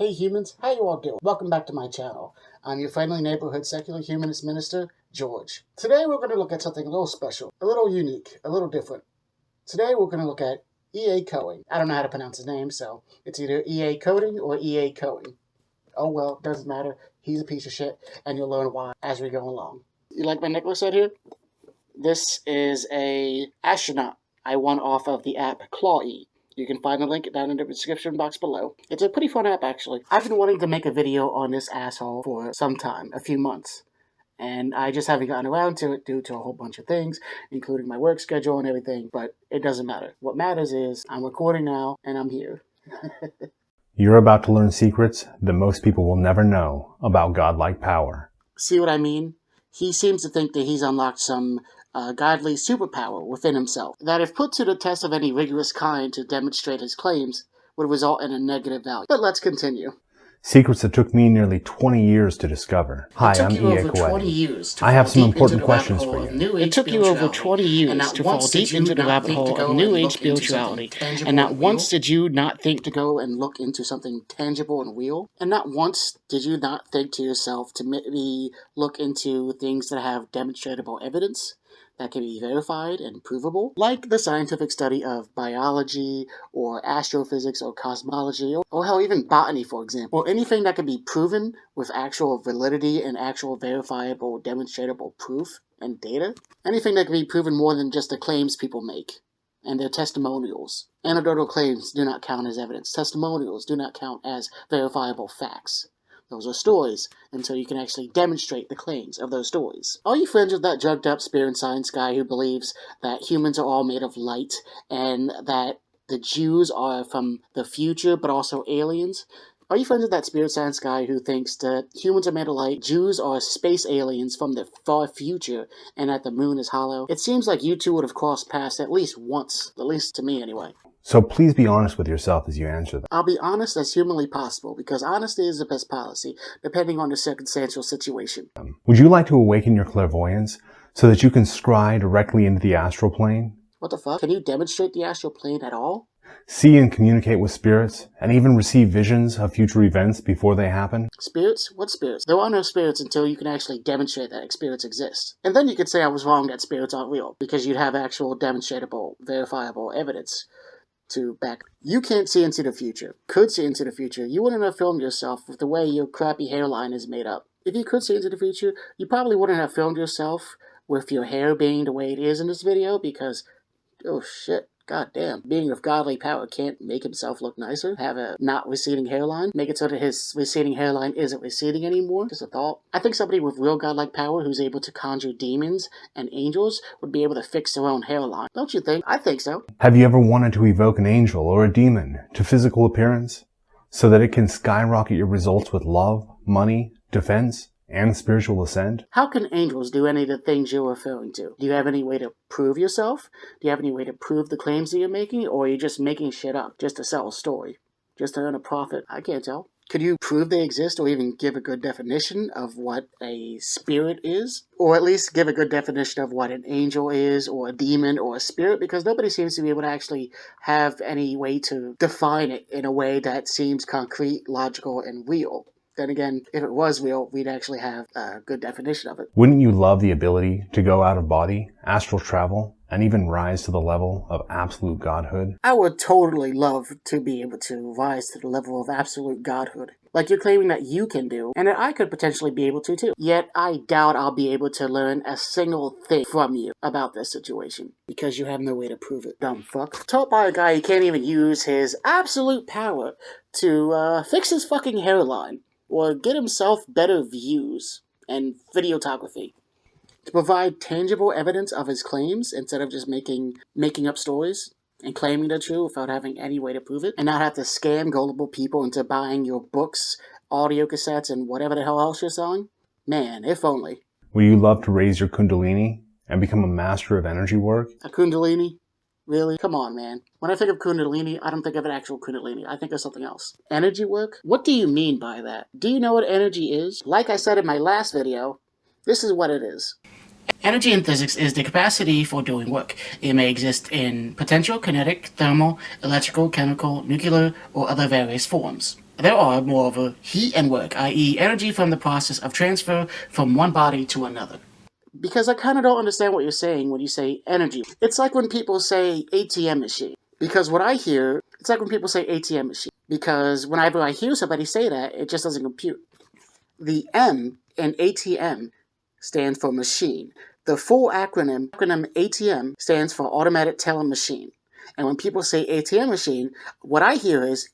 Hey humans, how you all doing? Welcome back to my channel. I'm your friendly neighborhood secular humanist minister, George. Today we're going to look at something a little special, a little unique, a little different. Today we're going to look at E.A.Koetting. I don't know how to pronounce his name, so it's either E.A.Koetting or E.A.Koetting. Oh well, doesn't matter. He's a piece of shit, and you'll learn why as we go along. You like my necklace right here? This is a astronaut I won off of the app Clawee. You can find the link down in the description box below. It's a pretty fun app, actually. I've been wanting to make a video on this asshole for some time, a few months. And I just haven't gotten around to it due to a whole bunch of things, including my work schedule and everything, but it doesn't matter. What matters is I'm recording now, and I'm here. You're about to learn secrets that most people will never know about godlike power. See what I mean? He seems to think that he's unlocked some godly superpower within himself, that if put to the test of any rigorous kind to demonstrate his claims, would result in a negative value. But let's continue. Secrets that took me nearly 20 years to discover. Hi, I'm E.A.Koetting. I have some important questions for you. It took you over 20 years to fall deep into the rabbit hole of New Age spirituality, and not once did you not think to go and look into something tangible and real, and not once did you not think to yourself to maybe look into things that have demonstratable evidence that can be verified and provable, like the scientific study of biology, or astrophysics, or cosmology, or hell, even botany, for example, or anything that can be proven with actual validity and actual verifiable, demonstratable proof and data. Anything that can be proven more than just the claims people make and their testimonials. Anecdotal claims do not count as evidence. Testimonials do not count as verifiable facts. Those are stories, until you can actually demonstrate the claims of those stories. Are you friends with that drugged up spirit science guy who believes that humans are all made of light, and that the Jews are from the future, but also aliens? Are you friends with that spirit science guy who thinks that humans are made of light, Jews are space aliens from the far future, and that the moon is hollow? It seems like you two would have crossed paths at least once, at least to me anyway. So please be honest with yourself as you answer them. I'll be honest as humanly possible, because honesty is the best policy, depending on the circumstantial situation. Would you like to awaken your clairvoyance so that you can scry directly into the astral plane? What the fuck? Can you demonstrate the astral plane at all? See and communicate with spirits, and even receive visions of future events before they happen? Spirits? What spirits? There are no spirits until you can actually demonstrate that spirits exist. And then you could say I was wrong that spirits aren't real, because you'd have actual demonstratable, verifiable evidence to back. You can't see into the future. Could see into the future. You wouldn't have filmed yourself with the way your crappy hairline is made up. If you could see into the future, you probably wouldn't have filmed yourself with your hair being the way it is in this video, because, oh shit, goddamn, being of godly power can't make himself look nicer, have a not receding hairline, make it so that his receding hairline isn't receding anymore. Just a thought. I think somebody with real godlike power who's able to conjure demons and angels would be able to fix their own hairline. Don't you think? I think so. Have you ever wanted to evoke an angel or a demon to physical appearance so that it can skyrocket your results with love, money, defense, and spiritual ascent? How can angels do any of the things you're referring to? Do you have any way to prove yourself? Do you have any way to prove the claims that you're making? Or are you just making shit up just to sell a story? Just to earn a profit? I can't tell. Could you prove they exist, or even give a good definition of what a spirit is? Or at least give a good definition of what an angel is, or a demon, or a spirit? Because nobody seems to be able to actually have any way to define it in a way that seems concrete, logical, and real. Then again, if it was real, we'd actually have a good definition of it. Wouldn't you love the ability to go out of body, astral travel, and even rise to the level of absolute godhood? I would totally love to be able to rise to the level of absolute godhood, like you're claiming that you can do, and that I could potentially be able to too. Yet I doubt I'll be able to learn a single thing from you about this situation, because you have no way to prove it, dumb fuck. Taught by a guy who can't even use his absolute power to fix his fucking hairline, or get himself better views and videography, to provide tangible evidence of his claims instead of just making up stories and claiming they're true without having any way to prove it, and not have to scam gullible people into buying your books, audio cassettes, and whatever the hell else you're selling. Man, if only. Would you love to raise your kundalini and become a master of energy work? A kundalini? Really? Come on, man. When I think of kundalini, I don't think of an actual kundalini. I think of something else. Energy work? What do you mean by that? Do you know what energy is? Like I said in my last video, this is what it is. Energy in physics is the capacity for doing work. It may exist in potential, kinetic, thermal, electrical, chemical, nuclear, or other various forms. There are, moreover, heat and work, i.e. energy from the process of transfer from one body to another. Because I kind of don't understand what you're saying when you say energy. It's like when people say ATM machine. Because what I hear, it's like when people say ATM machine. Because whenever I hear somebody say that, it just doesn't compute. The M in ATM stands for machine. The full acronym ATM stands for automatic teller machine. And when people say ATM machine, what I hear is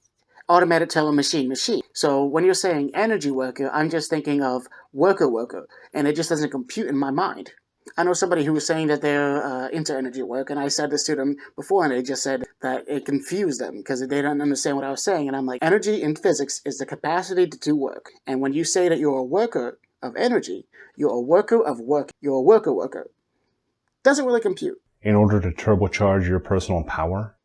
automatic teller machine. So when you're saying energy worker, I'm just thinking of worker, and it just doesn't compute in my mind. I know somebody who was saying that they're into energy work, and I said this to them before, and they just said that it confused them because they didn't understand what I was saying. And I'm like, energy in physics is the capacity to do work. And when you say that you're a worker of energy, you're a worker of work. You're a worker. Doesn't really compute. In order to turbocharge your personal power?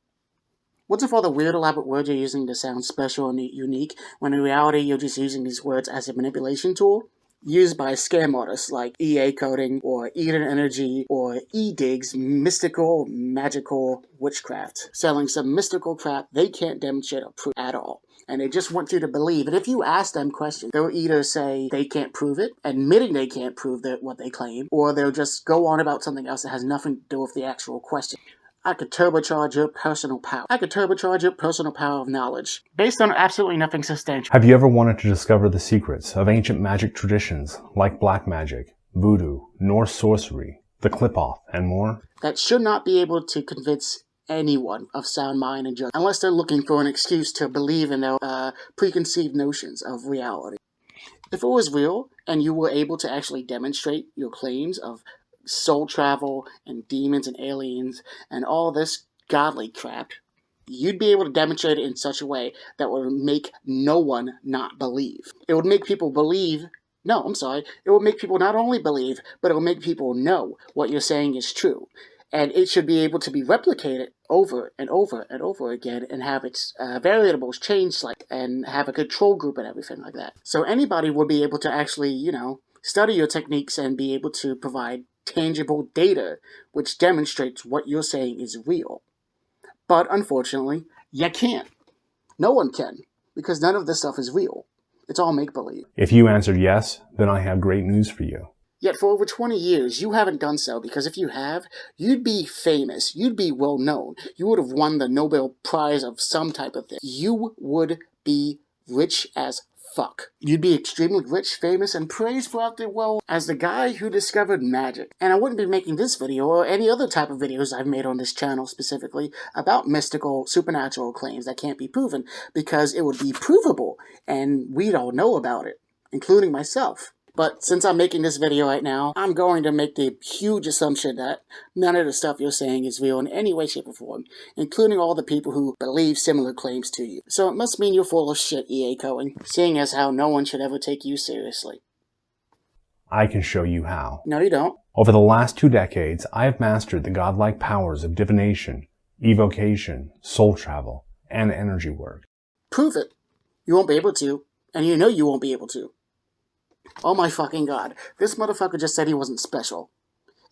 What's with all the weird elaborate words you're using to sound special and unique, when in reality you're just using these words as a manipulation tool? Used by scam artists like E.A.Koetting or Eden Energy or E-Dig's mystical, magical witchcraft, selling some mystical crap they can't demonstrate or prove at all. And they just want you to believe. And if you ask them questions, they'll either say they can't prove it, admitting they can't prove what they claim, or they'll just go on about something else that has nothing to do with the actual question. I could turbocharge your personal power. I could turbocharge your personal power of knowledge, based on absolutely nothing substantial. Have you ever wanted to discover the secrets of ancient magic traditions like black magic, voodoo, Norse sorcery, the clip-off, and more? That should not be able to convince anyone of sound mind and judgment, unless they're looking for an excuse to believe in their preconceived notions of reality. If it was real, and you were able to actually demonstrate your claims of soul travel and demons and aliens and all this godly crap, you'd be able to demonstrate it in such a way that would make no one not believe. It would make people believe. No, I'm sorry. It would make people not only believe, but it will make people know what you're saying is true. And it should be able to be replicated over and over and over again and have its variables change slightly and have a control group and everything like that. So anybody would be able to actually, study your techniques and be able to provide tangible data which demonstrates what you're saying is real. But unfortunately, you can't. No one can, because none of this stuff is real. It's all make-believe. If you answered yes, then I have great news for you. Yet for over 20 years, you haven't done so, because if you have, you'd be famous, you'd be well known, you would have won the Nobel Prize of some type of thing. You would be rich as fuck. You'd be extremely rich, famous, and praised throughout the world as the guy who discovered magic. And I wouldn't be making this video or any other type of videos I've made on this channel specifically about mystical, supernatural claims that can't be proven, because it would be provable, and we'd all know about it, including myself. But since I'm making this video right now, I'm going to make the huge assumption that none of the stuff you're saying is real in any way, shape, or form, including all the people who believe similar claims to you. So it must mean you're full of shit, E.A.Koetting, seeing as how no one should ever take you seriously. I can show you how. No, you don't. Over the last 2 decades, I have mastered the godlike powers of divination, evocation, soul travel, and energy work. Prove it. You won't be able to, and you know you won't be able to. Oh my fucking god, this motherfucker just said he wasn't special.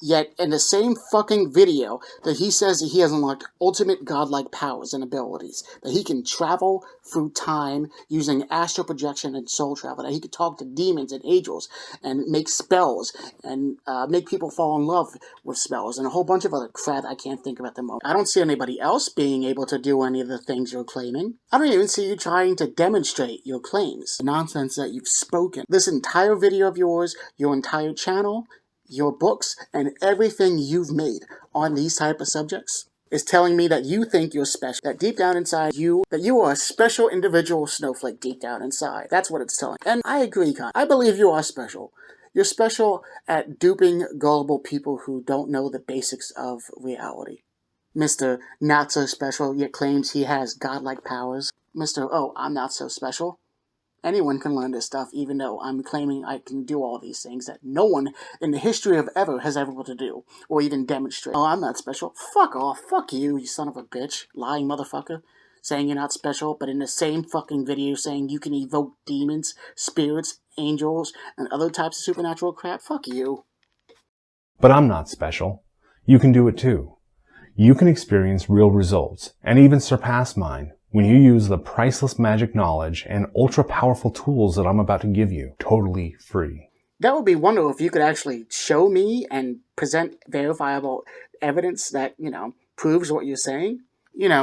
Yet, in the same fucking video that he says that he has unlocked ultimate godlike powers and abilities, that he can travel through time using astral projection and soul travel, that he could talk to demons and angels and make spells and make people fall in love with spells and a whole bunch of other crap I can't think of at the moment. I don't see anybody else being able to do any of the things you're claiming. I don't even see you trying to demonstrate your claims. The nonsense that you've spoken. This entire video of yours, your entire channel, your books, and everything you've made on these type of subjects is telling me that you think you're special. That deep down inside you, that you are a special individual snowflake deep down inside. That's what it's telling. And I agree, Con. I believe you are special. You're special at duping gullible people who don't know the basics of reality. Mr. Not So Special yet claims he has godlike powers. Mr. Oh, I'm not so special. Anyone can learn this stuff, even though I'm claiming I can do all these things that no one in the history of ever has ever been able to do, or even demonstrate. Oh, I'm not special. Fuck off. Fuck you, you son of a bitch. Lying motherfucker. Saying you're not special, but in the same fucking video saying you can evoke demons, spirits, angels, and other types of supernatural crap. Fuck you. But I'm not special. You can do it too. You can experience real results, and even surpass mine, when you use the priceless magic knowledge and ultra-powerful tools that I'm about to give you, totally free. That would be wonderful if you could actually show me and present verifiable evidence that, proves what you're saying.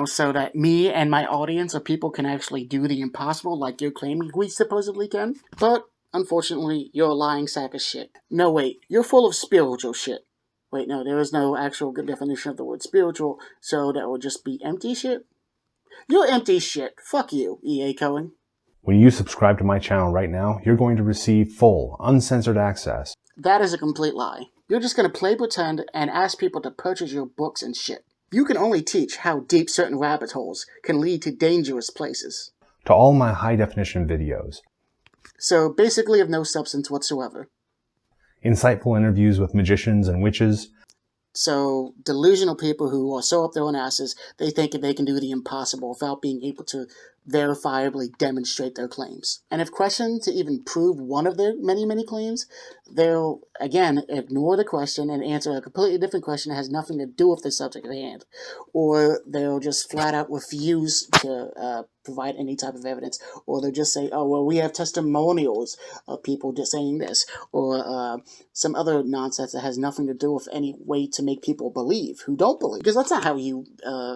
So that me and my audience of people can actually do the impossible like you're claiming we supposedly can. But, unfortunately, you're a lying sack of shit. No, wait, you're full of spiritual shit. Wait, no, there is no actual good definition of the word spiritual, so that would just be empty shit? You're empty shit. Fuck you, E.A.Koetting. When you subscribe to my channel right now, you're going to receive full, uncensored access. That is a complete lie. You're just going to play pretend and ask people to purchase your books and shit. You can only teach how deep certain rabbit holes can lead to dangerous places. To all my high-definition videos. So basically of no substance whatsoever. Insightful interviews with magicians and witches. So delusional people who are so up their own asses, they think they can do the impossible without being able to verifiably demonstrate their claims. And if questioned to even prove one of their many, many claims, they'll, again, ignore the question and answer a completely different question that has nothing to do with the subject at hand. Or they'll just flat out refuse to provide any type of evidence. Or they'll just say, oh, well, we have testimonials of people just saying this. Or some other nonsense that has nothing to do with any way to make people believe who don't believe. Because that's not how you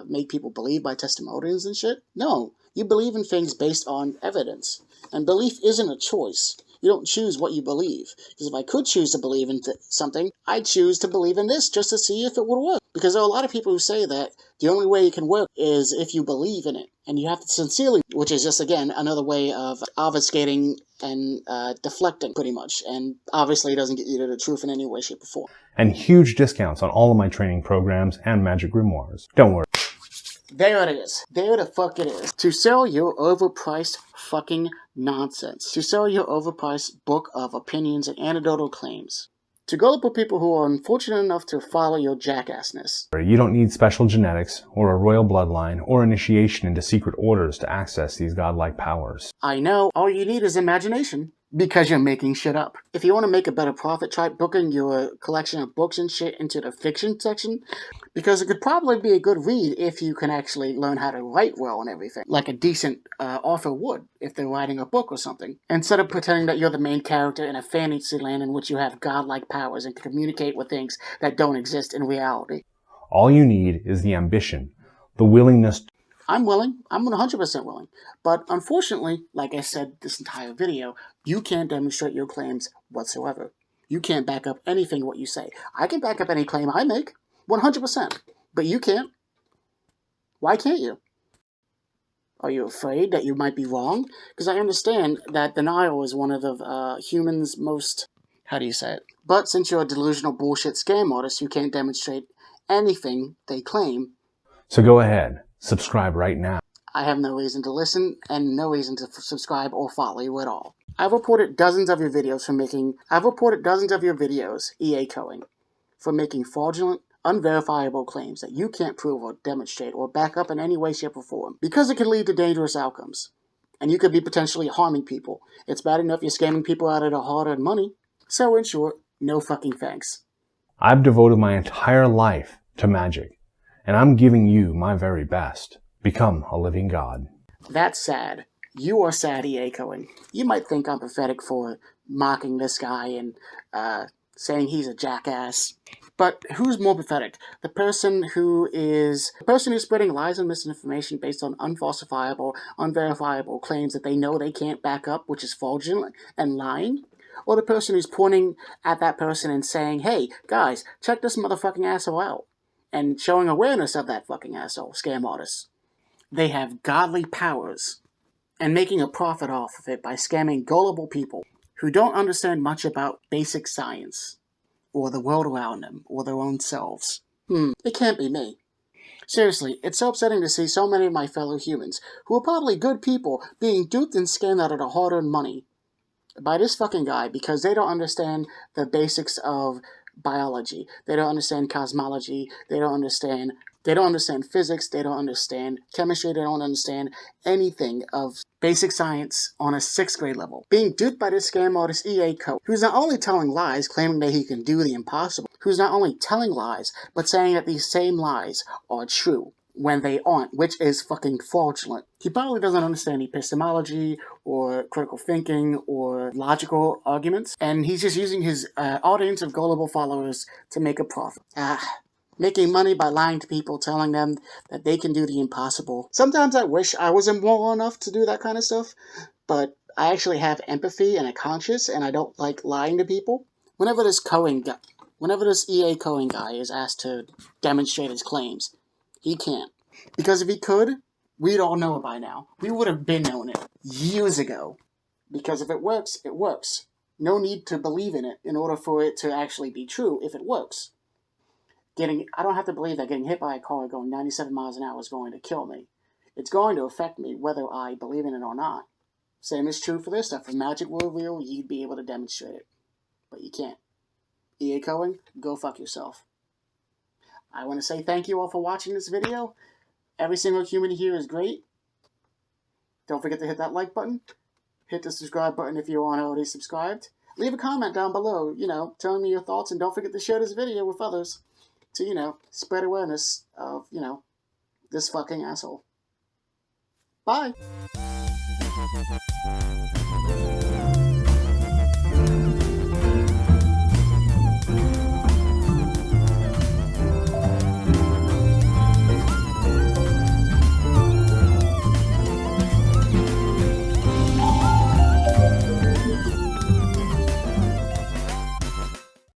make people believe, by testimonials and shit. No. You believe in things based on evidence. And belief isn't a choice. You don't choose what you believe. Because if I could choose to believe in something, I'd choose to believe in this just to see if it would work. Because there are a lot of people who say that the only way it can work is if you believe in it. And you have to sincerely, which is just, again, another way of obfuscating and deflecting, pretty much. And obviously it doesn't get you to the truth in any way, shape, or form. And huge discounts on all of my training programs and magic grimoires. Don't worry. There it is. There the fuck it is. To sell your overpriced fucking nonsense. To sell your overpriced book of opinions and anecdotal claims. To gullible people who are unfortunate enough to follow your jackassness. You don't need special genetics, or a royal bloodline, or initiation into secret orders to access these godlike powers. I know. All you need is imagination. Because you're making shit up. If you want to make a better profit, try booking your collection of books and shit into the fiction section. Because it could probably be a good read if you can actually learn how to write well and everything. Like a decent author would, if they're writing a book or something. Instead of pretending that you're the main character in a fantasy land in which you have godlike powers and can communicate with things that don't exist in reality. All you need is the ambition, the willingness. I'm willing. I'm 100% willing. But unfortunately, like I said this entire video, you can't demonstrate your claims whatsoever. You can't back up anything what you say. I can back up any claim I make, 100%. But you can't. Why can't you? Are you afraid that you might be wrong? Because I understand that denial is one of the humans' most... How do you say it? But since you're a delusional bullshit scam artist, you can't demonstrate anything they claim. So go ahead. Subscribe right now. I have no reason to listen and no reason to subscribe or follow you at all. I've reported dozens of your videos, E.A.Koetting, for making fraudulent, unverifiable claims that you can't prove or demonstrate or back up in any way, shape, or form. Because it can lead to dangerous outcomes. And you could be potentially harming people. It's bad enough you're scamming people out of their hard-earned money. So in short, no fucking thanks. I've devoted my entire life to magic. And I'm giving you my very best. Become a living god. That's sad. You are sad, E.A.Koetting. You might think I'm pathetic for mocking this guy and saying he's a jackass. But who's more pathetic? The person who's spreading lies and misinformation based on unfalsifiable, unverifiable claims that they know they can't back up, which is fraudulent and lying? Or the person who's pointing at that person and saying, hey, guys, check this motherfucking asshole out. And showing awareness of that fucking asshole, scam artists. They have godly powers, and making a profit off of it by scamming gullible people who don't understand much about basic science, or the world around them, or their own selves. It can't be me. Seriously, it's so upsetting to see so many of my fellow humans, who are probably good people, being duped and scammed out of their hard-earned money by this fucking guy because they don't understand the basics of biology. They don't understand cosmology. They don't understand physics. They don't understand chemistry. They don't understand anything of basic science on a 6th grade level. Being duped by this scam artist E.A.Koetting, who's not only telling lies, claiming that he can do the impossible, who's not only telling lies, but saying that these same lies are true. when they aren't, which is fucking fraudulent. He probably doesn't understand epistemology or critical thinking or logical arguments, and he's just using his audience of gullible followers to make a profit. Making money by lying to people, telling them that they can do the impossible. Sometimes I wish I was immoral enough to do that kind of stuff, but I actually have empathy and a conscience, and I don't like lying to people. Whenever this E.A.Koetting guy is asked to demonstrate his claims, he can't. Because if he could, we'd all know it by now. We would have been known it years ago. Because if it works, it works. No need to believe in it in order for it to actually be true if it works. I don't have to believe that getting hit by a car going 97 miles an hour is going to kill me. It's going to affect me whether I believe in it or not. Same is true for this stuff. If magic were real, you'd be able to demonstrate it. But you can't. E.A.Koetting, go fuck yourself. I want to say thank you all for watching this video. Every single human here is great. Don't forget to hit that like button. Hit the subscribe button if you aren't already subscribed. Leave a comment down below, telling me your thoughts. And don't forget to share this video with others to, spread awareness of, this fucking asshole. Bye!